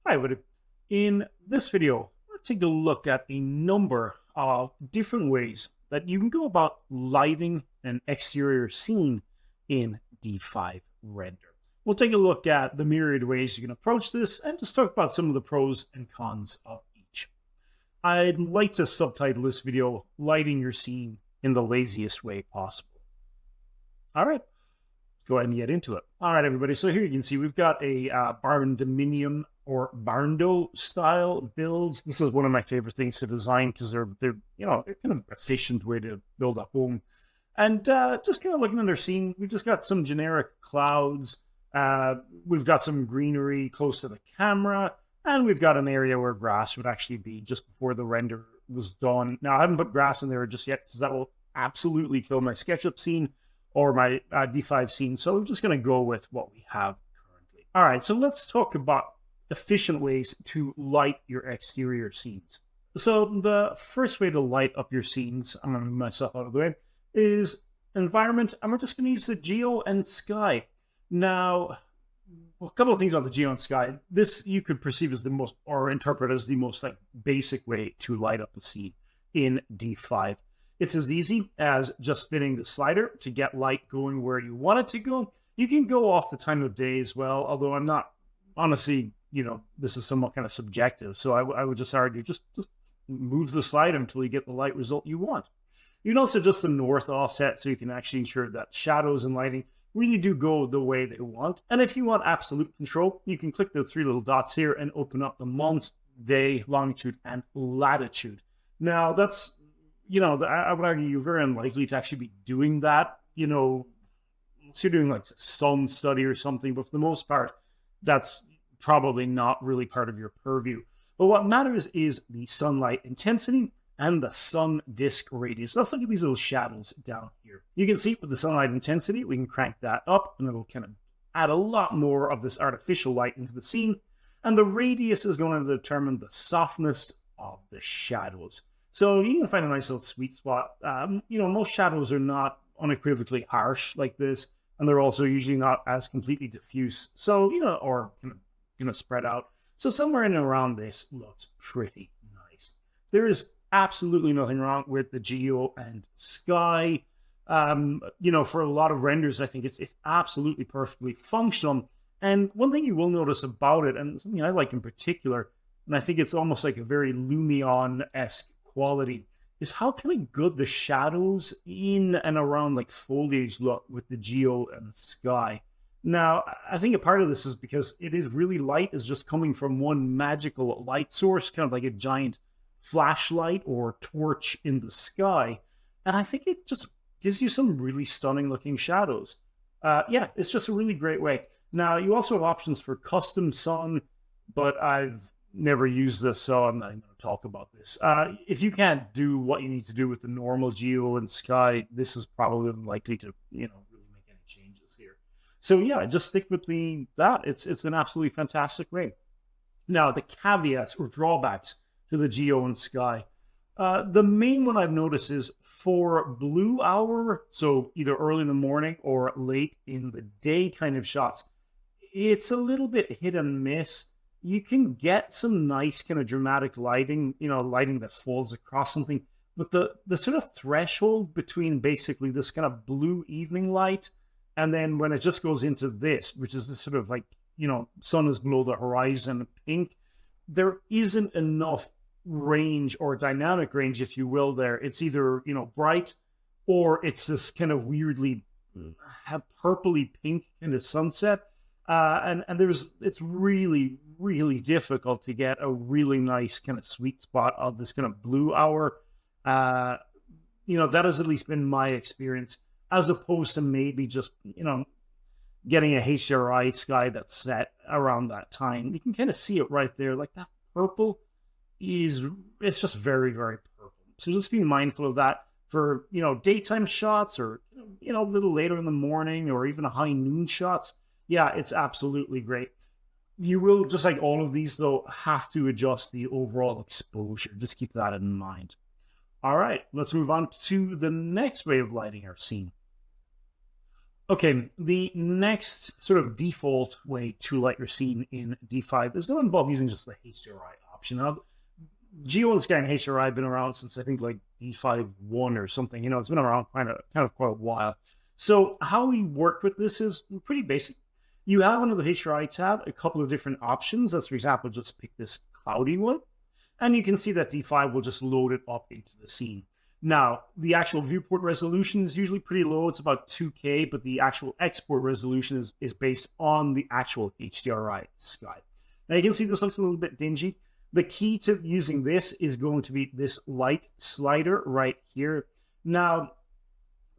Hi, everybody. In this video, we're take a look at a number of different ways that you can go about lighting an exterior scene in D5 Render. We'll take a look at the myriad ways you can approach this and just talk about some of the pros and cons of each. I'd like to subtitle this video, Lighting Your Scene in the Laziest Way Possible. All right, go ahead and get into it. All right, everybody. So here you can see we've got a barndominium or barndo style builds. This is one of my favorite things to design because they're kind of efficient way to build a home. And just kind of looking at our scene, we've just got some generic clouds. We've got some greenery close to the camera, and we've got an area where grass would actually be just before the render was done. Now I haven't put grass in there just yet because that will absolutely kill my SketchUp scene or my D5 scene. So we're just going to go with what we have currently. All right, so let's talk about efficient ways to light your exterior scenes. So the first way to light up your scenes, I'm going to move myself out of the way, is environment. And we're just going to use the Geo and Sky. Now, a couple of things about the Geo and Sky. This you could perceive as the most, or interpret as the most basic way to light up a scene in D5. It's as easy as just spinning the slider to get light going where you want it to go. You can go off the time of day as well, although I'm not, honestly, this is somewhat kind of subjective. So I would just argue, just move the slider until you get the light result you want. You can also adjust the north offset so you can actually ensure that shadows and lighting really do go the way they want. And if you want absolute control, you can click the three little dots here and open up the month, day, longitude, and latitude. Now that's, I would argue you're very unlikely to actually be doing that, unless you're doing like sun study or something, but for the most part, that's probably not really part of your purview. But what matters is the sunlight intensity and the sun disk radius. Let's look at these little shadows down here. You can see with the sunlight intensity, we can crank that up and it'll kind of add a lot more of this artificial light into the scene. And the radius is going to determine the softness of the shadows. So you can find a nice little sweet spot. Most shadows are not unequivocally harsh like this, and they're also usually not as completely diffuse. So, or kind of spread out. So somewhere in and around this looks pretty nice. There is absolutely nothing wrong with the Geo and Sky. For a lot of renders, I think it's absolutely perfectly functional. And one thing you will notice about it, and something I like in particular, and I think it's almost like a very Lumion-esque quality, is how kind of good the shadows in and around like foliage look with the Geo and Sky. Now, I think a part of this is because it is really light is just coming from one magical light source, kind of like a giant flashlight or torch in the sky. And I think it just gives you some really stunning looking shadows. It's just a really great way. Now, you also have options for custom sun, but I've never used this, so I'm not even going to talk about this. If you can't do what you need to do with the normal Geo and Sky, this is probably unlikely to, really make any changes here. So yeah, just stick with that. It's an absolutely fantastic way. Now, the caveats or drawbacks to the Geo and Sky. The main one I've noticed is for blue hour, so either early in the morning or late in the day kind of shots, it's a little bit hit and miss. You can get some nice kind of dramatic lighting, lighting that falls across something, but the sort of threshold between basically this kind of blue evening light and then when it just goes into this, which is this sort of like, sun is below the horizon pink, there isn't enough range or dynamic range, if you will, there. It's either, bright or it's this kind of weirdly purpley pink kind of sunset. And it's really, really difficult to get a really nice kind of sweet spot of this kind of blue hour. That has at least been my experience, as opposed to maybe just, getting a HDRI sky that's set around that time. You can kind of see it right there. Like that purple it's just very, very purple. So just be mindful of that for, daytime shots or, a little later in the morning or even high noon shots. Yeah, it's absolutely great. You will, just like all of these, though, have to adjust the overall exposure. Just keep that in mind. All right, let's move on to the next way of lighting our scene. Okay, the next sort of default way to light your scene in D5 is going to involve using just the HDRI option. Now, Geo and Sky and HDRI have been around since I think like D5.1 or something. You know, it's been around kind of quite a while. So how we work with this is pretty basic. You have under the HDRI tab a couple of different options. Let's, for example, just pick this cloudy one. And you can see that D5 will just load it up into the scene. Now, the actual viewport resolution is usually pretty low. It's about 2K, but the actual export resolution is based on the actual HDRI sky. Now, you can see this looks a little bit dingy. The key to using this is going to be this light slider right here. Now,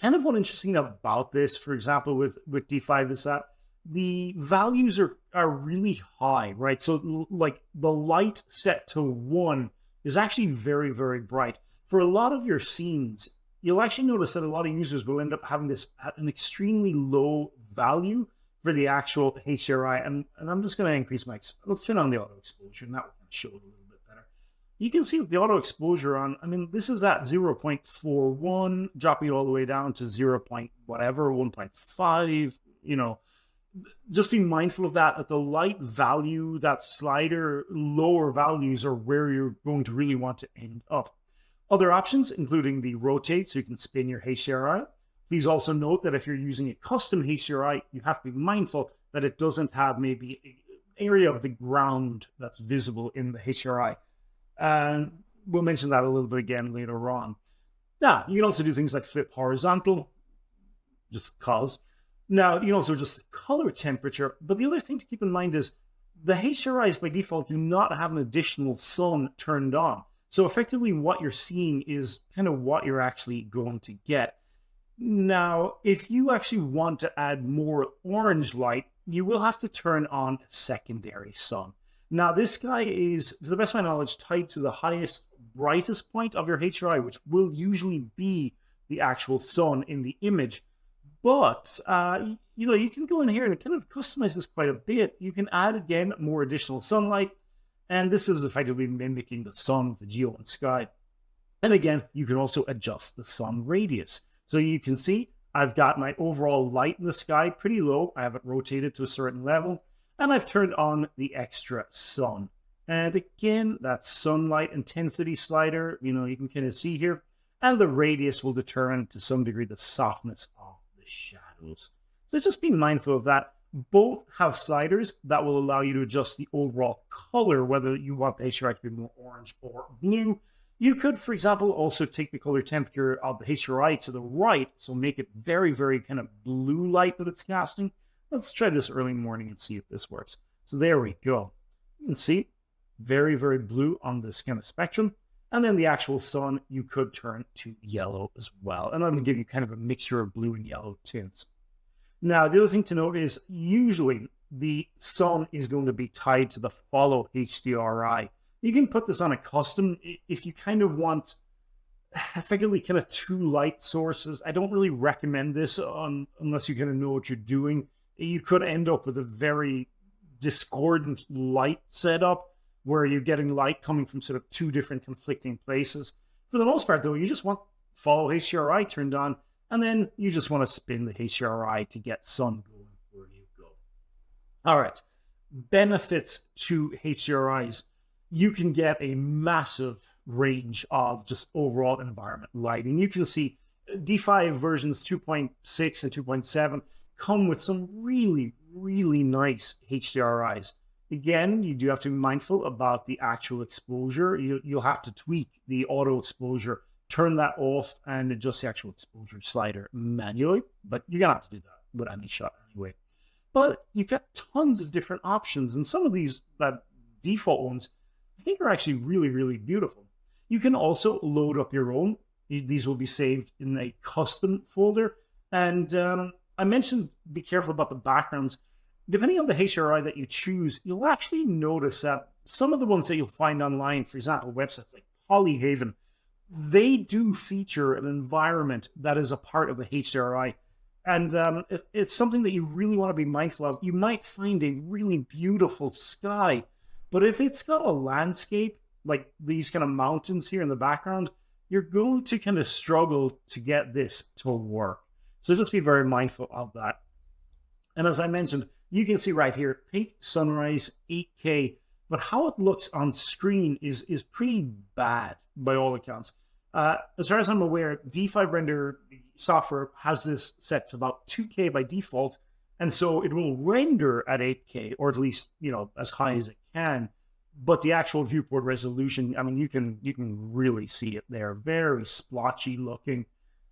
kind of what's interesting about this, for example, with D5 is that the values are really high, right? So, like, the light set to 1 is actually very, very bright. For a lot of your scenes, you'll actually notice that a lot of users will end up having this at an extremely low value for the actual HDRI. And I'm just going to increase my, let's turn on the auto exposure, and that will show it a little bit better. You can see with the auto exposure on, I mean, this is at 0.41, dropping it all the way down to 0. Whatever, 1.5, you know. Just be mindful of that the light value, that slider, lower values are where you're going to really want to end up. Other options, including the rotate, so you can spin your HDRI. Please also note that if you're using a custom HDRI, you have to be mindful that it doesn't have maybe an area of the ground that's visible in the HDRI. And we'll mention that a little bit again later on. Now, you can also do things like flip horizontal, just cause. Now, you can also adjust the color temperature, but the other thing to keep in mind is the HDRIs by default do not have an additional sun turned on. So effectively what you're seeing is kind of what you're actually going to get. Now, if you actually want to add more orange light, you will have to turn on a secondary sun. Now, this guy is, to the best of my knowledge, tied to the highest, brightest point of your HDRI, which will usually be the actual sun in the image. But, you know, you can go in here and kind of customize this quite a bit. You can add, again, more additional sunlight. And this is effectively mimicking the sun with the Geo and Sky. And again, you can also adjust the sun radius. So you can see I've got my overall light in the sky pretty low. I have it rotated to a certain level. And I've turned on the extra sun. And again, that sunlight intensity slider, you know, you can kind of see here. And the radius will determine to some degree the softness of the shadows. So just be mindful of that. Both have sliders that will allow you to adjust the overall color, whether you want the HDRI to be more orange or blue. You could, for example, also take the color temperature of the HDRI to the right, so make it very, very kind of blue light that it's casting. Let's try this early morning and see if this works. So there we go. You can see very, very blue on this kind of spectrum. And then the actual sun, you could turn to yellow as well. And I'm going to give you kind of a mixture of blue and yellow tints. Now, the other thing to note is usually the sun is going to be tied to the follow HDRI. You can put this on a custom if you kind of want effectively kind of two light sources. I don't really recommend this unless you kind of know what you're doing. You could end up with a very discordant light setup where you're getting light coming from sort of two different conflicting places. For the most part, though, you just want follow HDRI turned on, and then you just want to spin the HDRI to get sun going where you go. All right, benefits to HDRIs. You can get a massive range of just overall environment lighting. You can see D5 versions 2.6 and 2.7 come with some really, really nice HDRIs. Again, you do have to be mindful about the actual exposure. You'll have to tweak the auto exposure, turn that off, and adjust the actual exposure slider manually. But you're going to have to do that with any shot anyway. But you've got tons of different options. And some of these that default ones, I think are actually really, really beautiful. You can also load up your own. These will be saved in a custom folder. And I mentioned be careful about the backgrounds. Depending on the HDRI that you choose, you'll actually notice that some of the ones that you'll find online, for example, websites like Polyhaven, they do feature an environment that is a part of the HDRI. And it's something that you really want to be mindful of. You might find a really beautiful sky, but if it's got a landscape, like these kind of mountains here in the background, you're going to kind of struggle to get this to work. So just be very mindful of that. And as I mentioned, you can see right here, pink sunrise, 8K, but how it looks on screen is pretty bad by all accounts. As far as I'm aware, D5 Render software has this set to about 2K by default, and so it will render at 8K, or at least, as high as it can. But the actual viewport resolution, I mean, you can really see it there, very splotchy looking.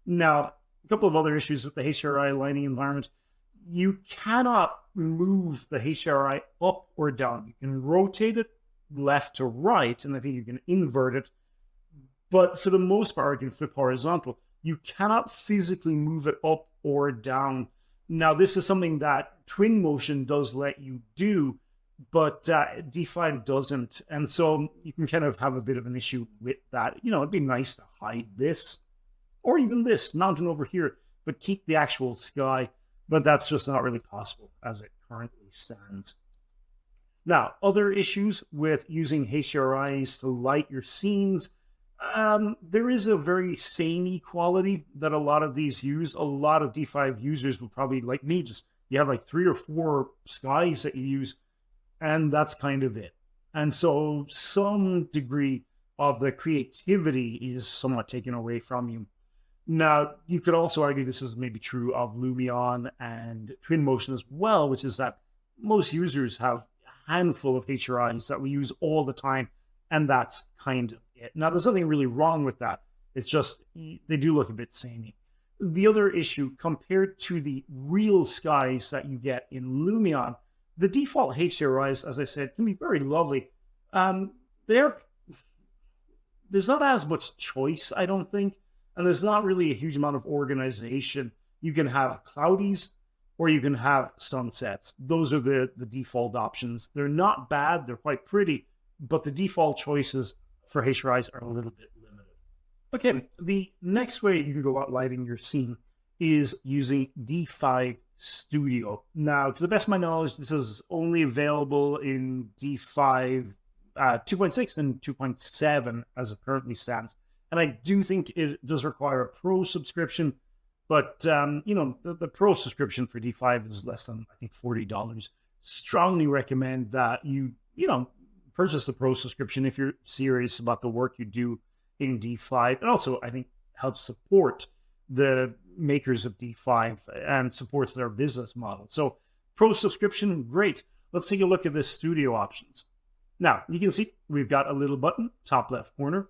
Now, a couple of other issues with the HDRI lighting environment. You cannot move the HDRI up or down. You can rotate it left to right, and I think you can invert it. But for the most part, you can flip horizontal. You cannot physically move it up or down. Now, this is something that Twinmotion does let you do, but D5 doesn't. And so you can kind of have a bit of an issue with that. It'd be nice to hide this, or even this mountain over here, but keep the actual sky. But that's just not really possible as it currently stands. Now, other issues with using HDRIs to light your scenes. There is a very samey quality that a lot of these use. A lot of D5 users will probably, like me, you have like 3 or 4 skies that you use, and that's kind of it. And so some degree of the creativity is somewhat taken away from you. Now, you could also argue this is maybe true of Lumion and Twinmotion as well, which is that most users have a handful of HDRIs that we use all the time, and that's kind of it. Now, there's nothing really wrong with that. It's just they do look a bit samey. The other issue, compared to the real skies that you get in Lumion, the default HDRIs, as I said, can be very lovely. There's not as much choice, I don't think. And there's not really a huge amount of organization. You can have cloudies or you can have sunsets. Those are the default options. They're not bad. They're quite pretty, but the default choices for HDRIs are a little bit limited. Okay, the next way you can go about lighting your scene is using D5 Studio. Now, to the best of my knowledge, this is only available in D5 2.6 and 2.7 as it currently stands. And I do think it does require a Pro subscription, but the Pro subscription for D5 is less than, I think, $40. Strongly recommend that you purchase the Pro subscription if you're serious about the work you do in D5. And also, I think, helps support the makers of D5 and supports their business model. So Pro subscription, great. Let's take a look at the studio options. Now, you can see we've got a little button, top left corner.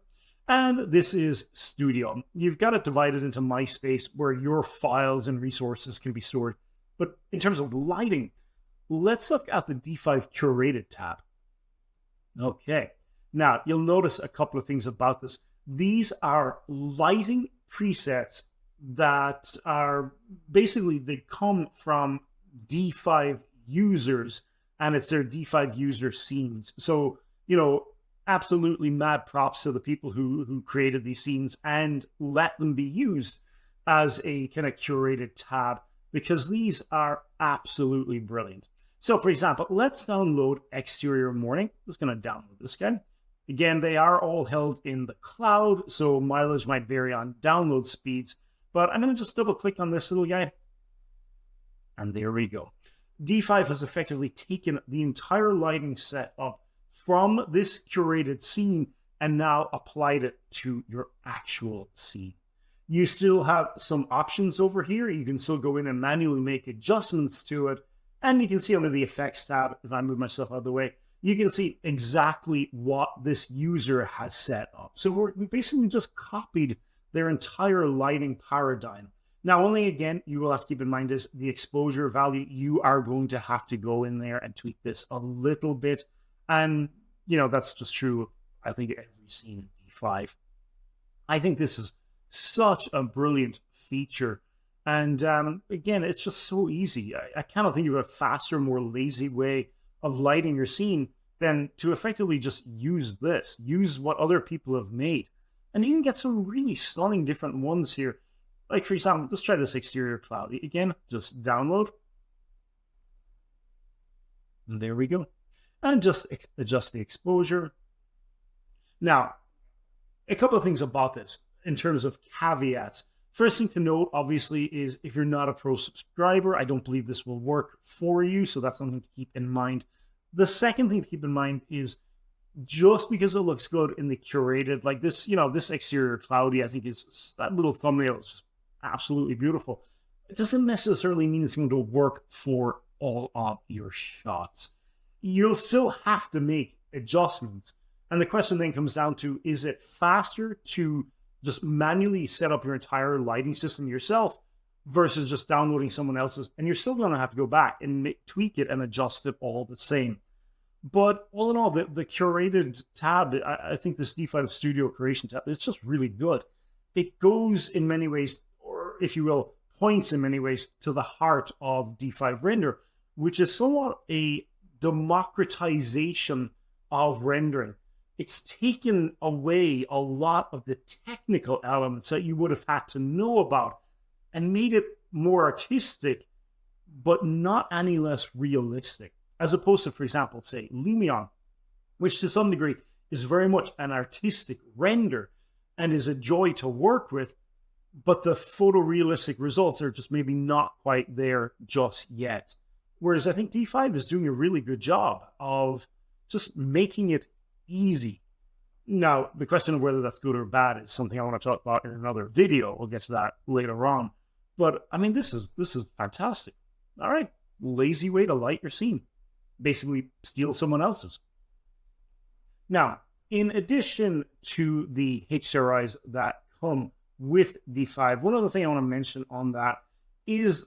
And this is Studio. You've got it divided into My Space where your files and resources can be stored. But in terms of lighting, let's look at the D5 Curated tab. Okay. Now, you'll notice a couple of things about this. These are lighting presets that are basically, they come from D5 users, and it's their D5 user scenes. So, absolutely mad props to the people who created these scenes and let them be used as a kind of curated tab, because these are absolutely brilliant. So for example, let's download Exterior Morning. I'm just going to download this again. Again, they are all held in the cloud, so mileage might vary on download speeds, but I'm going to just double click on this little guy. And there we go. D5 has effectively taken the entire lighting setup from this curated scene and now applied it to your actual scene. You still have some options over here. You can still go in and manually make adjustments to it. And you can see under the effects tab, if I move myself out of the way, you can see exactly what this user has set up. So we basically just copied their entire lighting paradigm. Now, only again, you will have to keep in mind is the exposure value. You are going to have to go in there and tweak this a little bit. And, that's just true of, I think, every scene in D5. I think this is such a brilliant feature. And again, it's just so easy. I cannot think of a faster, more lazy way of lighting your scene than to effectively just use this. Use what other people have made. And you can get some really stunning different ones here. Like, for example, let's try this exterior cloud. Again, just download. And there we go. And just adjust the exposure. Now, a couple of things about this in terms of caveats. First thing to note, obviously, is if you're not a pro subscriber, I don't believe this will work for you. So that's something to keep in mind. The second thing to keep in mind is just because it looks good in the curated, like this, this exterior cloudy, I think that little thumbnail is just absolutely beautiful. It doesn't necessarily mean it's going to work for all of your shots. You'll still have to make adjustments. And the question then comes down to, is it faster to just manually set up your entire lighting system yourself versus just downloading someone else's? And you're still going to have to go back and tweak it and adjust it all the same. But all in all, the curated tab, I think this D5 Studio Creation tab, is just really good. It goes in many ways, or if you will, points in many ways to the heart of D5 Render, which is somewhat a democratization of rendering. It's taken away a lot of the technical elements that you would have had to know about and made it more artistic, but not any less realistic. As opposed to, for example, say, Lumion, which to some degree is very much an artistic render and is a joy to work with, but the photorealistic results are just maybe not quite there just yet. Whereas I think D5 is doing a really good job of just making it easy. Now, the question of whether that's good or bad is something I want to talk about in another video. We'll get to that later on. But I mean, this is fantastic. All right, lazy way to light your scene. Basically steal someone else's. Now, in addition to the HDRIs that come with D5, one other thing I want to mention on that is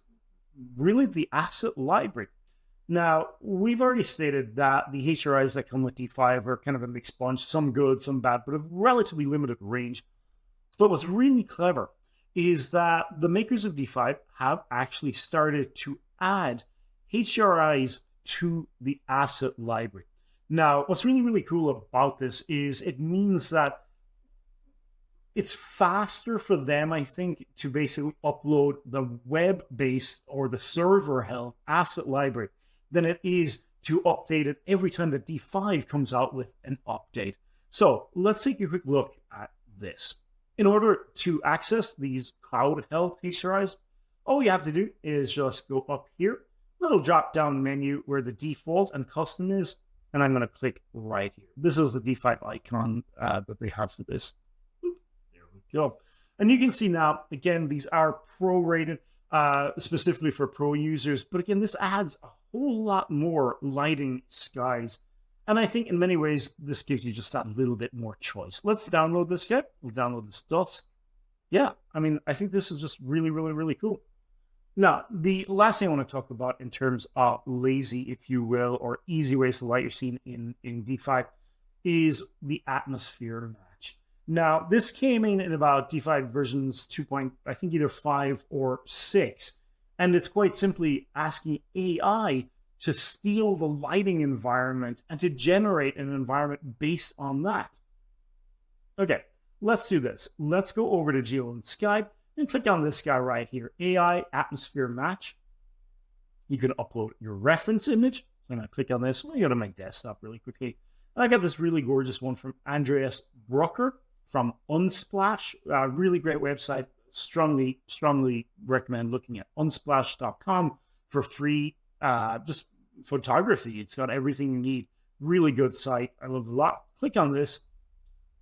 really the asset library. Now, we've already stated that the HDRIs that come with D5 are kind of a mixed bunch, some good, some bad, but a relatively limited range. But what's really clever is that the makers of D5 have actually started to add HDRIs to the asset library. Now, what's really, really cool about this is it means that it's faster for them, I think, to basically upload the web-based or the server-held asset library than it is to update it every time that D5 comes out with an update. So let's take a quick look at this. In order to access these cloud-held HDRIs, all you have to do is just go up here, little drop-down menu where the default and custom is, and I'm going to click right here. This is the D5 icon that they have for this. There we go. And you can see now, again, these are pro-rated, specifically for pro users. But again, this adds a whole lot more lighting skies. And I think in many ways, this gives you just that little bit more choice. Let's download this yet. We'll download this dusk. Yeah, I mean, I think this is just really, really, really cool. Now, the last thing I want to talk about in terms of lazy, if you will, or easy ways to light your scene in D5 is the atmosphere match. Now, this came in about D5 versions 2. I think either 5 or 6. And it's quite simply asking AI to steal the lighting environment and to generate an environment based on that. Okay, let's do this. Let's go over to Geo and Sky and click on this guy right here, AI Atmosphere Match. You can upload your reference image. I'm going to click on this. Let me go to my desktop really quickly. And I got this really gorgeous one from Andreas Brucker from Unsplash. Really great website. Strongly recommend looking at unsplash.com for free just photography. It's got everything you need. Really good site. I love it a lot. Click on this.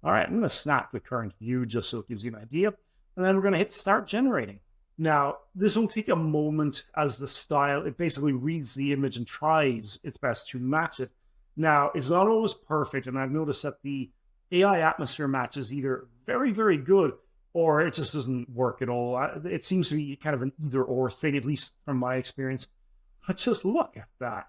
All right, I'm going to snap the current view just so it gives you an idea. And then we're going to hit start generating. Now, this will take a moment as the style, it basically reads the image and tries its best to match it. Now, it's not always perfect, and I've noticed that the AI atmosphere match is either very, very good, or it just doesn't work at all. It seems to be kind of an either-or thing, at least from my experience. But just look at that.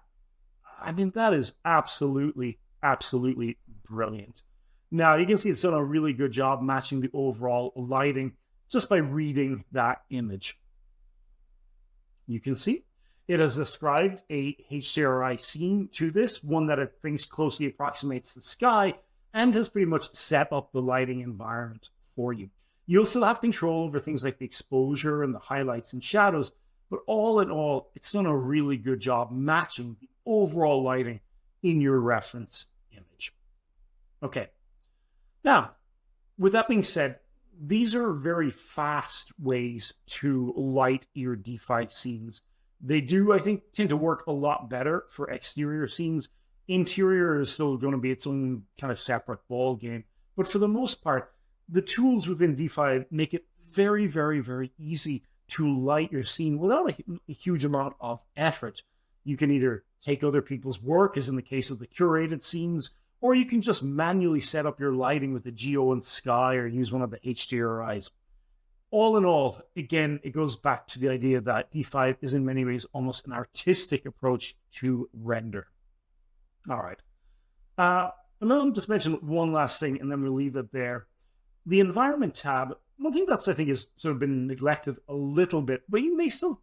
I mean, that is absolutely, absolutely brilliant. Now, you can see it's done a really good job matching the overall lighting just by reading that image. You can see it has described a HDRI scene to this, one that it thinks closely approximates the sky, and has pretty much set up the lighting environment for you. You'll still have control over things like the exposure and the highlights and shadows, but all in all, it's done a really good job matching the overall lighting in your reference image. Okay. Now, with that being said, these are very fast ways to light your D5 scenes. They do, I think, tend to work a lot better for exterior scenes. Interior is still going to be its own kind of separate ball game. But for the most part, the tools within D5 make it very, very, very easy to light your scene without a huge amount of effort. You can either take other people's work, as in the case of the curated scenes, or you can just manually set up your lighting with the Geo and Sky or use one of the HDRIs. All in all, again, it goes back to the idea that D5 is in many ways almost an artistic approach to render. All right. And then I'll just mention one last thing, and then we'll leave it there. The environment tab, one thing that's, I think, has sort of been neglected a little bit, but you may still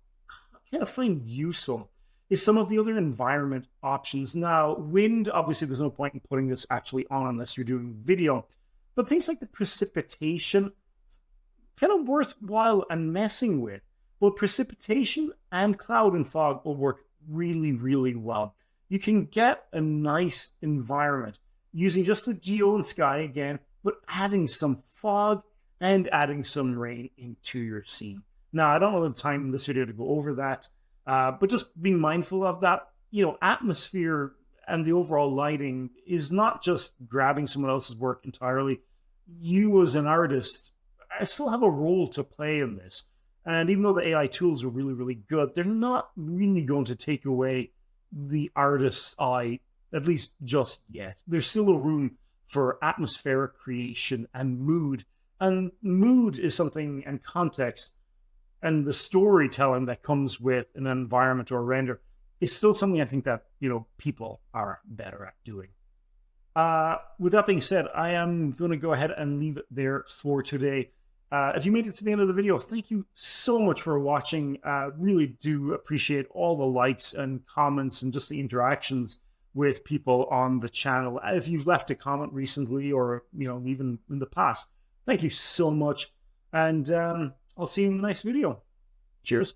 kind of find useful, is some of the other environment options. Now, wind, obviously, there's no point in putting this actually on unless you're doing video, but things like the precipitation, kind of worthwhile and messing with. Well, precipitation and cloud and fog will work really, really well. You can get a nice environment using just the Geo and Sky again, but adding some fog and adding some rain into your scene. Now, I don't have time in this video to go over that, but just being mindful of that, you know, atmosphere and the overall lighting is not just grabbing someone else's work entirely. You as an artist, I still have a role to play in this. And even though the AI tools are really, really good, they're not really going to take away the artist's eye, at least just yet. There's still a room for atmospheric creation and mood. And mood is something, and context, and the storytelling that comes with an environment or a render is still something I think that, you know, people are better at doing. With that being said, I am going to go ahead and leave it there for today. If you made it to the end of the video, thank you so much for watching. Really do appreciate all the likes and comments and just the interactions with people on the channel. If you've left a comment recently or, you know, even in the past, thank you so much. And I'll see you in the next video. Cheers.